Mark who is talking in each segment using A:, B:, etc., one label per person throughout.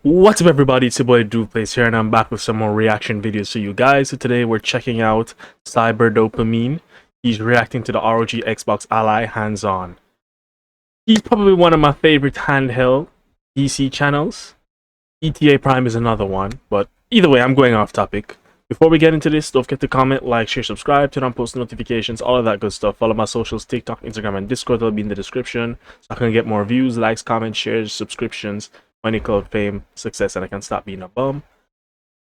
A: What's up everybody, it's your boy Duplace here and I'm back with some more reaction videos for you guys. So today we're checking out Cyber Dopamine. He's reacting to the ROG Xbox Ally hands-on. He's probably one of my favorite handheld PC channels. ETA Prime is another one, but either way I'm going off topic. Before we get into this, don't forget to comment, like, share, subscribe, turn on post notifications, all of that good stuff. Follow my socials, TikTok, Instagram, and Discord. They'll be in the description. So I can get more views, likes, comments, shares, subscriptions, money, cloud, fame, success, and I can stop being a bum.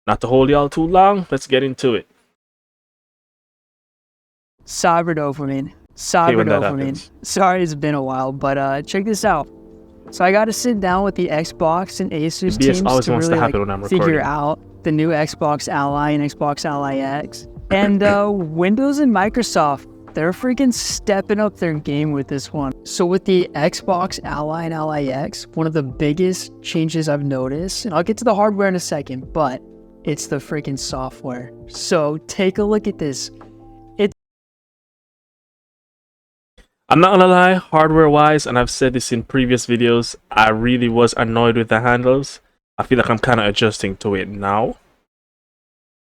A: Not to hold y'all too long, let's get into it.
B: Cyber Dopamine. Sorry it's been a while, but check this out. So I got to sit down with the Xbox and Asus teams to really figure out the new Xbox Ally and Xbox Ally X. And Windows and Microsoft, they're freaking stepping up their game with this one. So with the Xbox Ally and Ally X, one of the biggest changes I've noticed, and I'll get to the hardware in a second, but it's the freaking software. So take a look at this.
A: I'm not gonna lie, hardware wise, and I've said this in previous videos, I really was annoyed with the handles. I feel like I'm kind of adjusting to it now.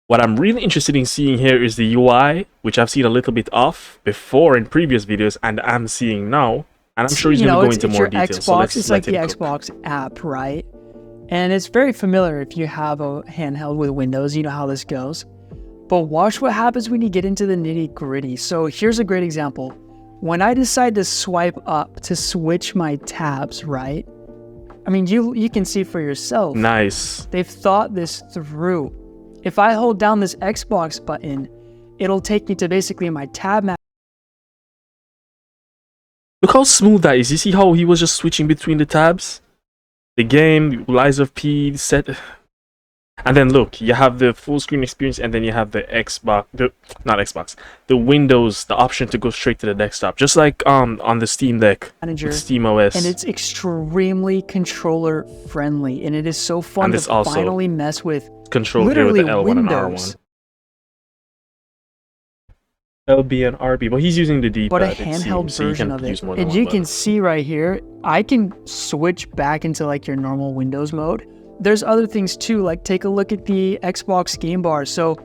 A: What I'm really interested in seeing here is the UI, which I've seen a little bit off before in previous videos, and I'm seeing now. And I'm sure he's going to go into more details.
B: Xbox, it's like the Xbox app, right? And it's very familiar if you have a handheld with Windows, you know how this goes. But watch what happens when you get into the nitty gritty. So here's a great example. When I decide to swipe up to switch my tabs, right? I mean, you can see for yourself.
A: Nice.
B: They've thought this through. If I hold down this Xbox button, it'll take me to basically my tab map.
A: Look how smooth that is. You see how he was just switching between the tabs? The game, Lies of P, set. And then look, you have the full screen experience, and then you have the Xbox, the Windows, the option to go straight to the desktop, just like on the Steam Deck, Steam OS.
B: And it's extremely controller friendly, and it is so fun to finally mess with
A: control here with the L1 and R1. LB and RB, but he's using the D-pad.
B: But a handheld version of it. And you can see right here, I can switch back into like your normal Windows mode. There's other things too, like take a look at the Xbox game bar. So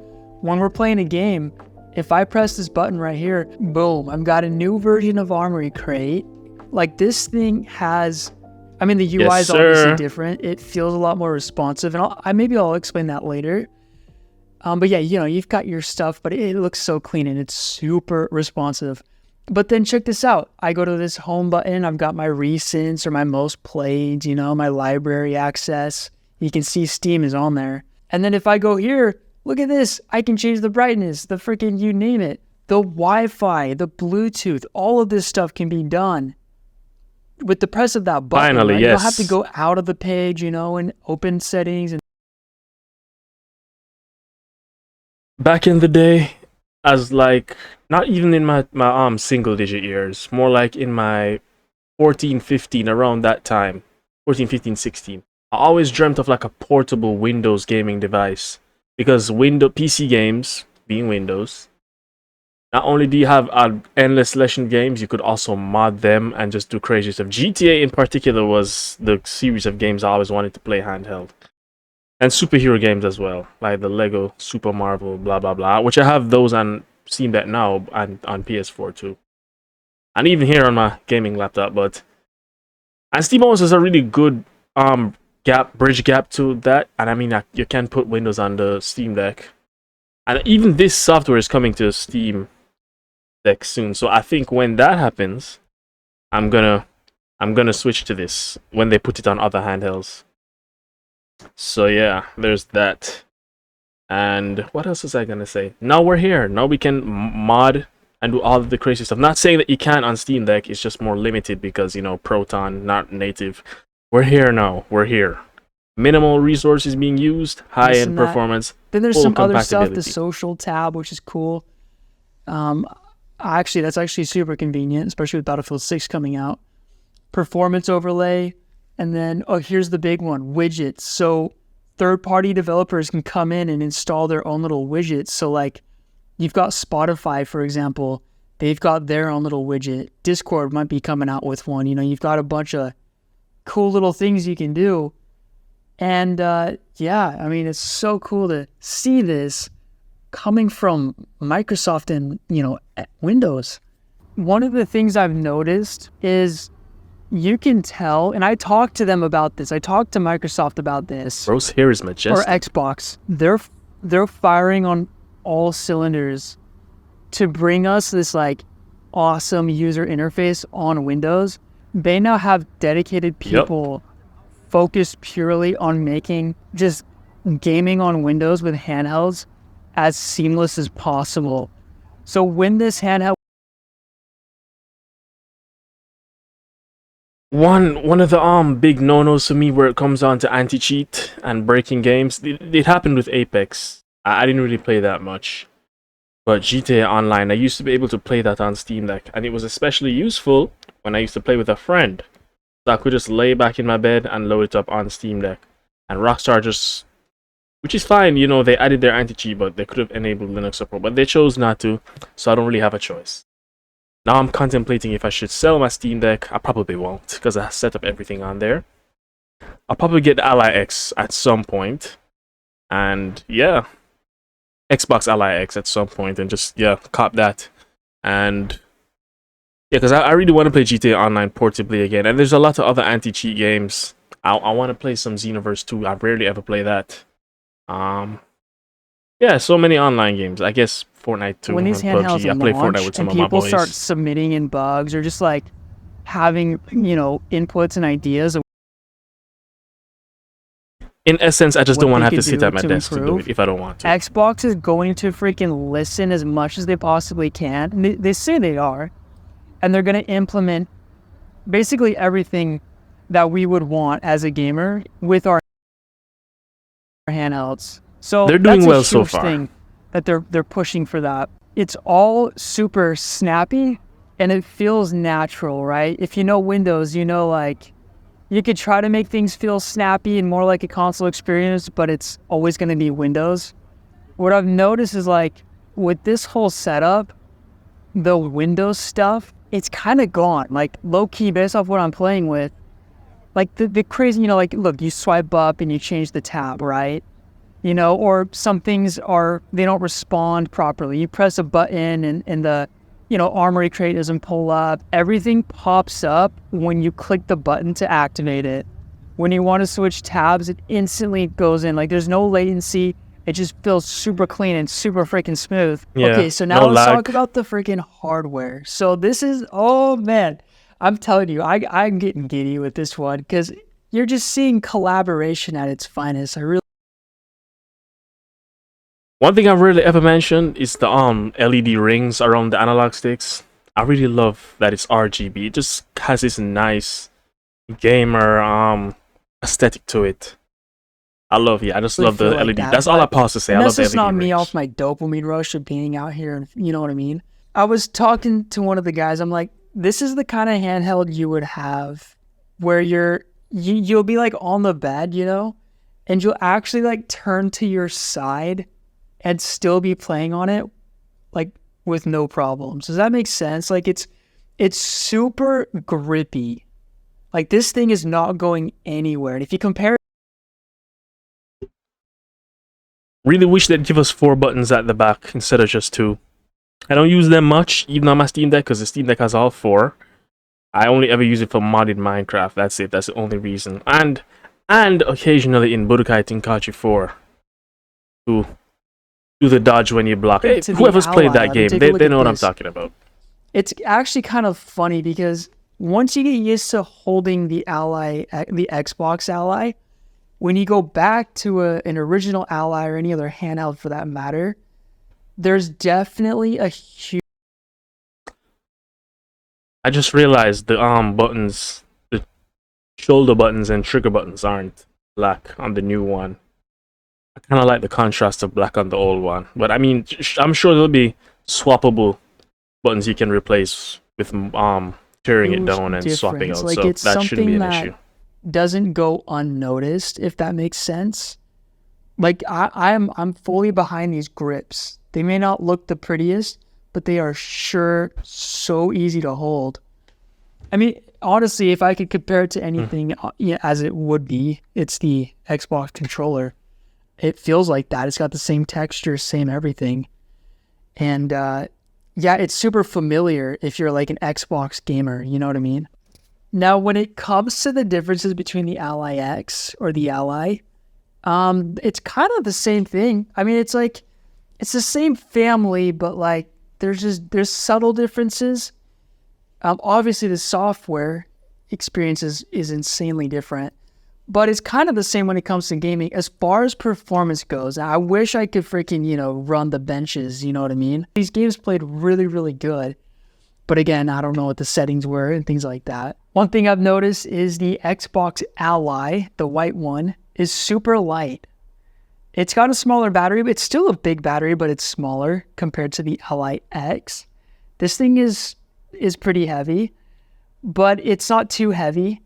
B: when we're playing a game, if I press this button right here, boom, I've got a new version of Armory Crate. Like this thing has, I mean, the UI is obviously different. It feels a lot more responsive, and maybe I'll explain that later. But yeah, you know, you've got your stuff, but it looks so clean and it's super responsive. But then check this out. I go to this home button. I've got my recents or my most played, you know, my library access. You can see Steam is on there. And then if I go here, look at this. I can change the brightness, the freaking you name it. The Wi-Fi, the Bluetooth, all of this stuff can be done with the press of that button.
A: Finally,
B: right?
A: yes.
B: You don't have to go out of the page, you know, and open settings. And
A: back in the day, as like, not even in my single digit years, more like in my 14, 15, around that time, 14, 15, 16. I always dreamt of like a portable Windows gaming device, because PC games, being Windows, not only do you have an endless selection of games, you could also mod them and just do crazy stuff. GTA in particular was the series of games I always wanted to play handheld. And superhero games as well, like the Lego Super Marvel, blah, blah, blah, which I have those on Steam Deck now and on PS4 too. And even here on my gaming laptop, and SteamOS is a really good bridge gap to that, and I mean you can put Windows on the Steam Deck, and even this software is coming to Steam Deck soon. So I think when that happens, I'm gonna switch to this when they put it on other handhelds. So yeah, there's that. And what else was I gonna say? Now we're here. Now we can mod and do all of the crazy stuff. Not saying that you can't on Steam Deck. It's just more limited because, you know, Proton, not native. We're here now. We're here. Minimal resources being used, high-end performance.
B: Then there's some other stuff, the social tab, which is cool. Actually, that's actually super convenient, especially with Battlefield 6 coming out. Performance overlay, and then, oh, here's the big one, widgets. So third-party developers can come in and install their own little widgets. So like, you've got Spotify, for example. They've got their own little widget. Discord might be coming out with one. You know, you've got a bunch of cool little things you can do. And yeah, I mean, it's so cool to see this coming from Microsoft and, Windows. One of the things I've noticed is you can tell, and I talked to them about this. I talked to Microsoft about this.
A: Bro's hair is majestic.
B: Or Xbox. They're firing on all cylinders to bring us this like awesome user interface on Windows. They now have dedicated people focused purely on making just gaming on Windows with handhelds as seamless as possible. So when this handheld,
A: one of the big no-nos for me where it comes down to anti-cheat and breaking games, it happened with Apex. I didn't really play that much, but GTA Online, I used to be able to play that on Steam Deck, and it was especially useful when I used to play with a friend. So I could just lay back in my bed and load it up on Steam Deck. And Rockstar just, which is fine, they added their anti-cheat, but they could have enabled Linux support, but they chose not to, so I don't really have a choice. Now I'm contemplating if I should sell my Steam Deck. I probably won't, because I set up everything on there. I'll probably get the Ally X at some point, and yeah, Xbox Ally X at some point, and just, cop that. And yeah, because I really want to play GTA Online portably again, and there's a lot of other anti-cheat games. I want to play some Xenoverse 2. I rarely ever play that. Yeah, so many online games. I guess Fortnite too.
B: When these handhelds
A: PUBG. I play Fortnite with some
B: and
A: of my
B: people
A: boys.
B: start submitting in bugs or just like having, inputs and ideas.
A: In essence, I just don't want to have to sit at my desk to do it if I don't want to.
B: Xbox is going to freaking listen as much as they possibly can. They say they are. And they're going to implement basically everything that we would want as a gamer with our handhelds. So
A: they're doing well
B: so
A: far.
B: Thing that they're pushing for that. It's all super snappy and it feels natural, right? If you know Windows, like you could try to make things feel snappy and more like a console experience, but it's always going to be Windows. What I've noticed is like with this whole setup, the Windows stuff, it's kind of gone. Like low key based off what I'm playing with, like the crazy, like look, you swipe up and you change the tab, right? Or some things they don't respond properly. You press a button and the, armory crate doesn't pull up. Everything pops up when you click the button to activate it. When you want to switch tabs, it instantly goes in. Like there's no latency. It just feels super clean and super freaking smooth.
A: Yeah,
B: okay, so now let's talk about the freaking hardware. So this is, oh man, I'm telling you, I'm getting giddy with this one because you're just seeing collaboration at its finest.
A: One thing I've rarely ever mentioned is the LED rings around the analog sticks. I really love that it's RGB. It just has this nice gamer aesthetic to it. I just love the LED. That's all I pause to say. I love the LED rings. That's
B: not me off my dopamine rush of being out here, and you know what I mean? I was talking to one of the guys. I'm like, this is the kind of handheld you would have where you'll be like on the bed, and you'll actually like turn to your side and still be playing on it like with no problems. Does that make sense? Like it's super grippy. Like this thing is not going anywhere. And if you compare,
A: really wish they'd give us 4 buttons at the back instead of just 2. I don't use them much, even on my Steam Deck, because the Steam Deck has all 4. I only ever use it for modded Minecraft. That's it. That's the only reason. And occasionally in Budokai Tenkaichi 4 to do the dodge when you block. Hey, whoever's played that game, they know what I'm talking about.
B: It's actually kind of funny because once you get used to holding the Xbox Ally, when you go back to an original Ally or any other handheld for that matter, there's definitely a huge...
A: I just realized the buttons, the shoulder buttons and trigger buttons aren't black on the new one. I kind of like the contrast of black on the old one. But I mean, I'm sure there'll be swappable buttons you can replace with tearing it down and swapping out.
B: Like,
A: so that shouldn't be an issue.
B: Doesn't go unnoticed, if that makes sense. Like I'm fully behind these grips. They may not look the prettiest, but they are sure so easy to hold. I mean, honestly, if I could compare it to anything as it would be, it's the Xbox controller. It feels like that. It's got the same texture, same everything. And yeah, it's super familiar if you're like an Xbox gamer, you know what I mean? Now, when it comes to the differences between the Ally X or the Ally, it's kind of the same thing. I mean, it's like, it's the same family, but like there's subtle differences. Obviously the software experience is insanely different, but it's kind of the same when it comes to gaming. As far as performance goes, I wish I could freaking, run the benches, you know what I mean? These games played really, really good. But again, I don't know what the settings were and things like that. One thing I've noticed is the Xbox Ally, the white one, is super light. It's got a smaller battery, but it's still a big battery, but it's smaller compared to the Ally X. This thing is pretty heavy, but it's not too heavy.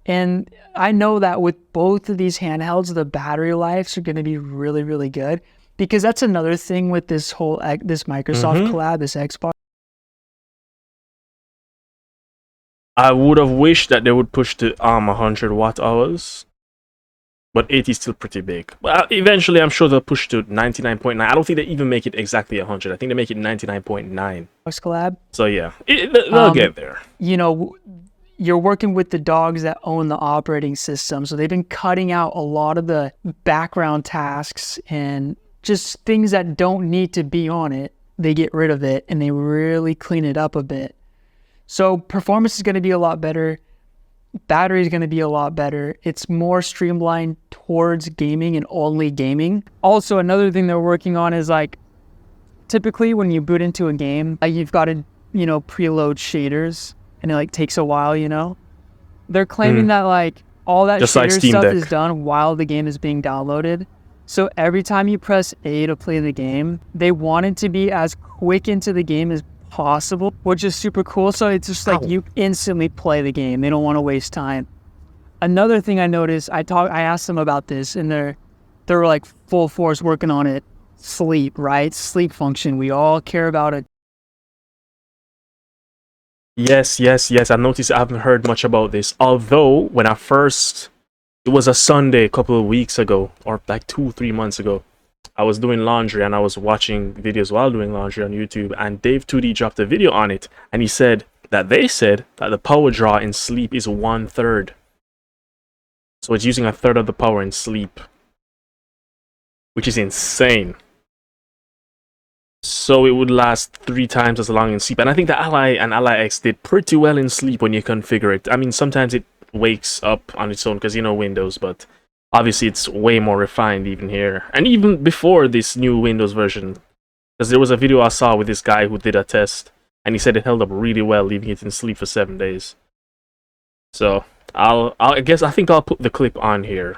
B: And I know that with both of these handhelds, the battery lives are going to be really, really good, because that's another thing with this whole this Microsoft collab, this Xbox.
A: I would have wished that they would push the 100 watt hours, but 80 is still pretty big. Well, eventually I'm sure they'll push to 99.9. I don't think they even make it exactly 100. I think they make it 99.9.
B: Collab.
A: So yeah, they'll get there.
B: You're working with the dogs that own the operating system, so they've been cutting out a lot of the background tasks and just things that don't need to be on it. They get rid of it and they really clean it up a bit. So performance is going to be a lot better. Battery is going to be a lot better. It's more streamlined towards gaming and only gaming. Also, another thing they're working on is like, typically when you boot into a game, you've got to, preload shaders, and it like takes a while, They're claiming that like all that
A: just
B: shader
A: like
B: stuff is done while the game is being downloaded. So every time you press A to play the game, they want it to be as quick into the game as possible, which is super cool. So it's just like you instantly play the game. They don't want to waste time. Another thing I noticed, I asked them about this, and they were like full force working on it. Sleep, right? Sleep function. We all care about it.
A: Yes. I noticed I haven't heard much about this. Although when it was a Sunday a couple of weeks ago, or like 2-3 months ago, I was doing laundry and I was watching videos while doing laundry on YouTube, and Dave 2D dropped a video on it, and he said that the power draw in sleep is 1/3. So it's using 1/3 of the power in sleep, which is insane. So it would last 3 times as long in sleep. And I think the Ally and Ally X did pretty well in sleep when you configure it. I mean, sometimes it wakes up on its own because, Windows, but obviously it's way more refined even here. And even before this new Windows version, because there was a video I saw with this guy who did a test, and he said it held up really well, leaving it in sleep for 7 days. So I think I'll put the clip on here.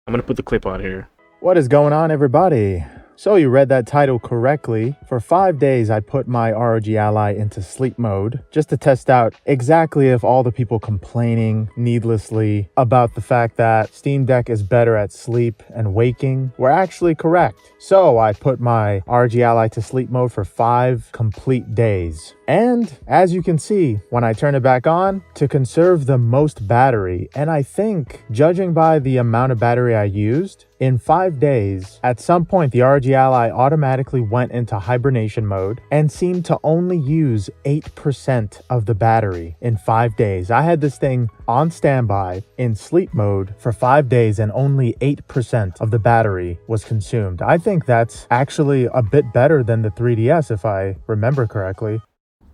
A: I'm gonna put the clip on here.
C: What is going on, everybody? So you read that title correctly. For 5 days, I put my ROG Ally into sleep mode just to test out exactly if all the people complaining needlessly about the fact that Steam Deck is better at sleep and waking were actually correct. So I put my ROG Ally to sleep mode for 5 complete days. And as you can see, when I turn it back on, to conserve the most battery, and I think, judging by the amount of battery I used, in 5 days, at some point the ROG Ally automatically went into hibernation mode and seemed to only use 8% of the battery in 5 days. I had this thing on standby in sleep mode for 5 days and only 8% of the battery was consumed. I think that's actually a bit better than the 3DS if I remember correctly.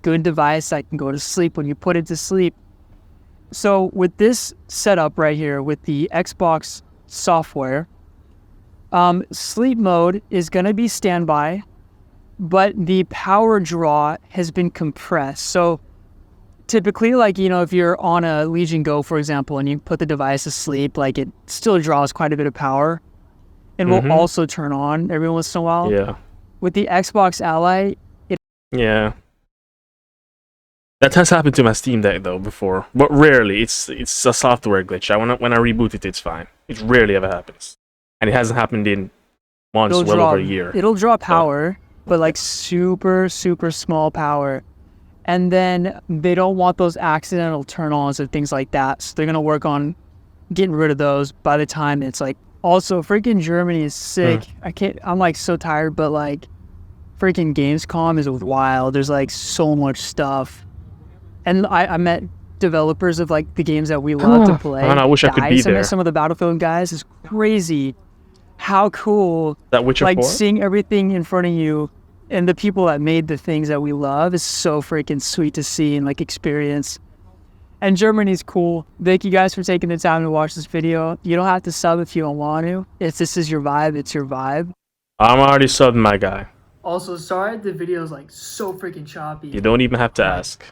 B: Good device that can go to sleep when you put it to sleep. So with this setup right here with the Xbox software, sleep mode is going to be standby, but the power draw has been compressed. So typically, like, if you're on a Legion Go, for example, and you put the device to sleep, like, it still draws quite a bit of power and will also turn on every once in a while.
A: Yeah.
B: With the Xbox Ally,
A: yeah. That has happened to my Steam Deck though before, but rarely. It's a software glitch. When I reboot it, it's fine. It rarely ever happens, and it hasn't happened in months, over a year.
B: It'll draw power, but like super, super small power. And then they don't want those accidental turn-ons or things like that. So they're going to work on getting rid of those by the time it's like, also freaking Germany is sick. I'm like so tired, but like freaking Gamescom is wild. There's like so much stuff. And I met developers of like the games that we love to play.
A: Man, I wish I could be there.
B: I met some of the Battlefield guys. It's crazy how cool
A: that Witcher 4?
B: Seeing everything in front of you and the people that made the things that we love is so freaking sweet to see and like experience. And Germany's cool. Thank you guys for taking the time to watch this video. You don't have to sub if you don't want to. If this is your vibe, it's your vibe.
A: I'm already subbed, my guy.
B: Also, sorry the video is like so freaking choppy.
A: You don't even have to ask.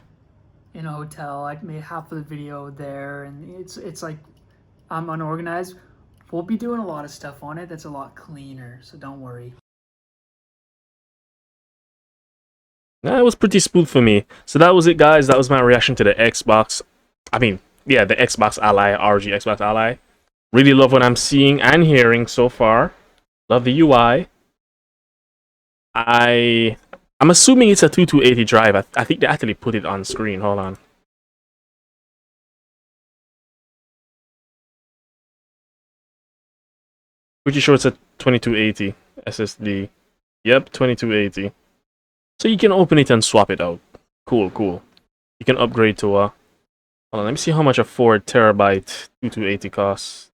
B: In a hotel, I made half of the video there, and it's like I'm unorganized. We'll be doing a lot of stuff on it that's a lot cleaner, so don't worry.
A: Nah, it was pretty smooth for me. So that was it, guys. That was my reaction to the Xbox. The Xbox Ally, ROG Xbox Ally. Really love what I'm seeing and hearing so far. Love the UI. I'm assuming it's a 2280 drive. I think they actually put it on screen. Hold on. Pretty sure it's a 2280 SSD. Yep, 2280. So you can open it and swap it out. Cool, cool. You can upgrade to a... Hold on, let me see how much a 4 terabyte 2280 costs.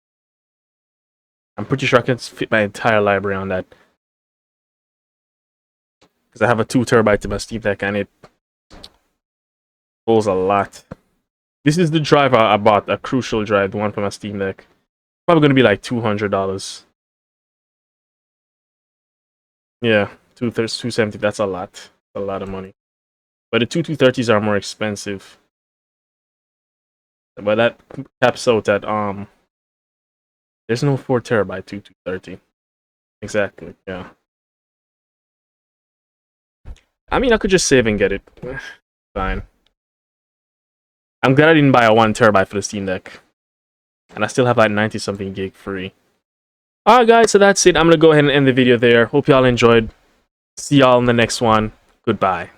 A: I'm pretty sure I can fit my entire library on that. Because I have a 2 terabyte in my Steam Deck and it holds a lot. This is the drive I bought, a Crucial drive, the one for my Steam Deck. Probably going to be like $200. Yeah, $270, that's a lot. A lot of money. But the 2230s are more expensive. But that caps out at there's no 4 terabyte 2230. Exactly, yeah. I mean, I could just save and get it. Fine. I'm glad I didn't buy a 1 terabyte for the Steam Deck. And I still have like 90 something gig free. Alright guys, so that's it. I'm gonna go ahead and end the video there. Hope y'all enjoyed. See y'all in the next one. Goodbye.